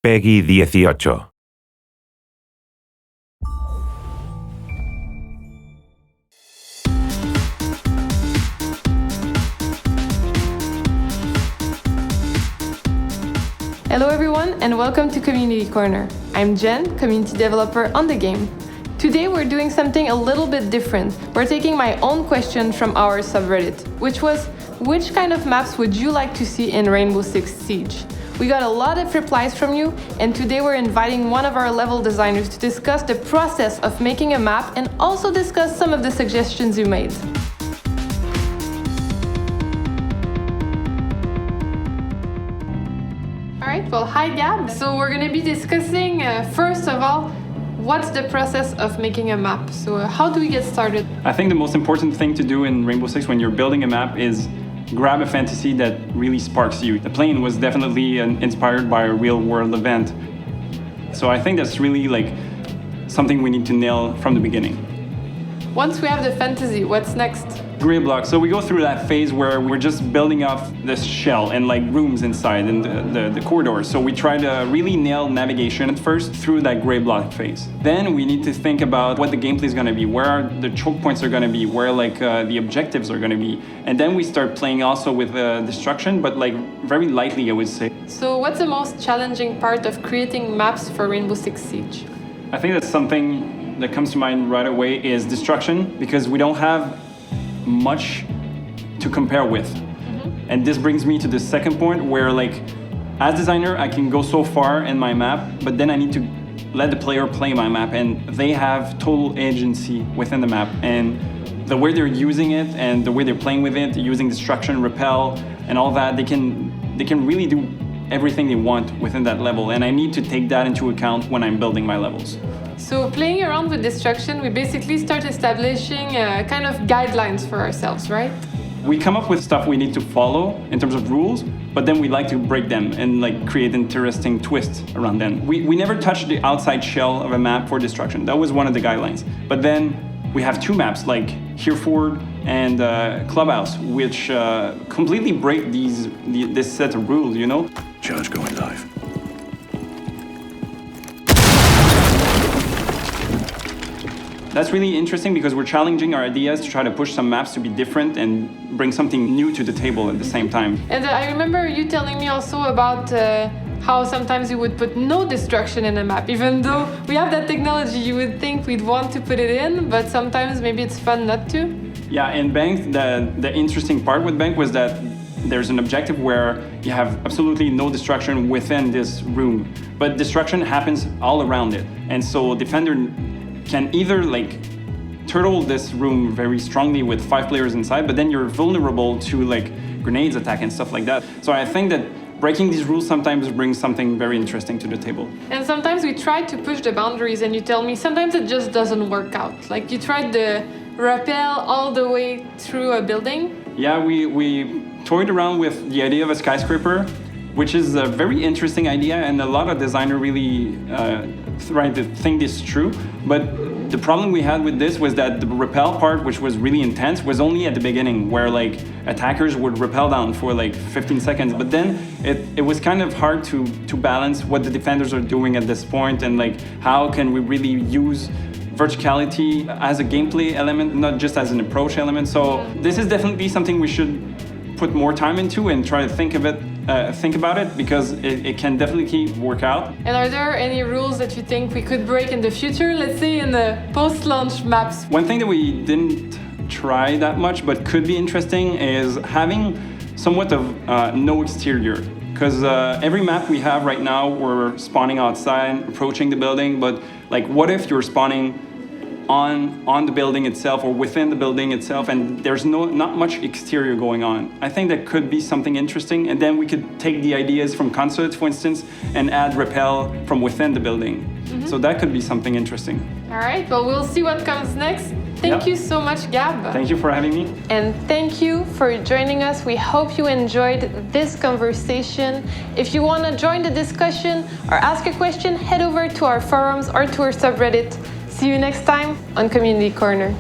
Peggy 18. Hello everyone and welcome to Community Corner. I'm Jen, community developer on the game. Today we're doing something a little bit different. We're taking my own question from our subreddit, which was, which kind of maps would you like to see in Rainbow Six Siege? We got a lot of replies from you, and today we're inviting one of our level designers to discuss the process of making a map and also discuss some of the suggestions you made. Alright, well, hi Gab. So we're going to be discussing, first of all, what's the process of making a map? So how do we get started? I think the most important thing to do in Rainbow Six when you're building a map is grab a fantasy that really sparks you. The plane was definitely inspired by a real-world event. So I think that's really something we need to nail from the beginning. Once we have the fantasy, what's next? Grid block. So we go through that phase where we're just building up this shell and rooms inside and the corridors. So we try to really nail navigation at first through that grid block phase. Then we need to think about what the gameplay is going to be, where the choke points are going to be, where the objectives are going to be. And then we start playing also with destruction, but very lightly, I would say. So what's the most challenging part of creating maps for Rainbow Six Siege? I think that's something that comes to mind right away is destruction, because we don't have much to compare with. Mm-hmm. And this brings me to the second point where as designer I can go so far in my map, but then I need to let the player play my map and they have total agency within the map, and the way they're using it and the way they're playing with it, using destruction, repel and all that, they can really do everything they want within that level, and I need to take that into account when I'm building my levels. So playing around with destruction, we basically start establishing kind of guidelines for ourselves, right? We come up with stuff we need to follow in terms of rules, but then we like to break them and create interesting twists around them. We never touch the outside shell of a map for destruction. That was one of the guidelines. But then we have two maps like Hereford and Clubhouse, which completely break this set of rules, you know? Charge going live. That's really interesting because we're challenging our ideas to try to push some maps to be different and bring something new to the table at the same time. And I remember you telling me also about how sometimes you would put no destruction in a map. Even though we have that technology, you would think we'd want to put it in, but sometimes maybe it's fun not to. Yeah, in Bank, the interesting part with Bank was that there's an objective where you have absolutely no destruction within this room, but destruction happens all around it. And so defender can either turtle this room very strongly with 5 players inside, but then you're vulnerable to grenades attack and stuff like that. So I think that breaking these rules sometimes brings something very interesting to the table. And sometimes we try to push the boundaries and you tell me sometimes it just doesn't work out. You tried the rappel all the way through a building. Yeah, we toyed around with the idea of a skyscraper, which is a very interesting idea, and a lot of designers really tried to think this through. But the problem we had with this was that the rappel part, which was really intense, was only at the beginning, where attackers would rappel down for 15 seconds. But then it was kind of hard to balance what the defenders are doing at this point, and how can we really use verticality as a gameplay element, not just as an approach element. So this is definitely something we should put more time into and try to think about it, because it can definitely work out. And are there any rules that you think we could break in the future, let's say in the post-launch maps? One thing that we didn't try that much but could be interesting is having somewhat of no exterior, because every map we have right now, we're spawning outside, approaching the building, but what if you're spawning on the building itself or within the building itself, and there's not much exterior going on? I think that could be something interesting, and then we could take the ideas from consulate, for instance, and add rappel from within the building. Mm-hmm. So that could be something interesting. All right, well, we'll see what comes next. Thank you so much, Gab. Thank you for having me. And thank you for joining us. We hope you enjoyed this conversation. If you want to join the discussion or ask a question, head over to our forums or to our subreddit. See you next time on Community Corner.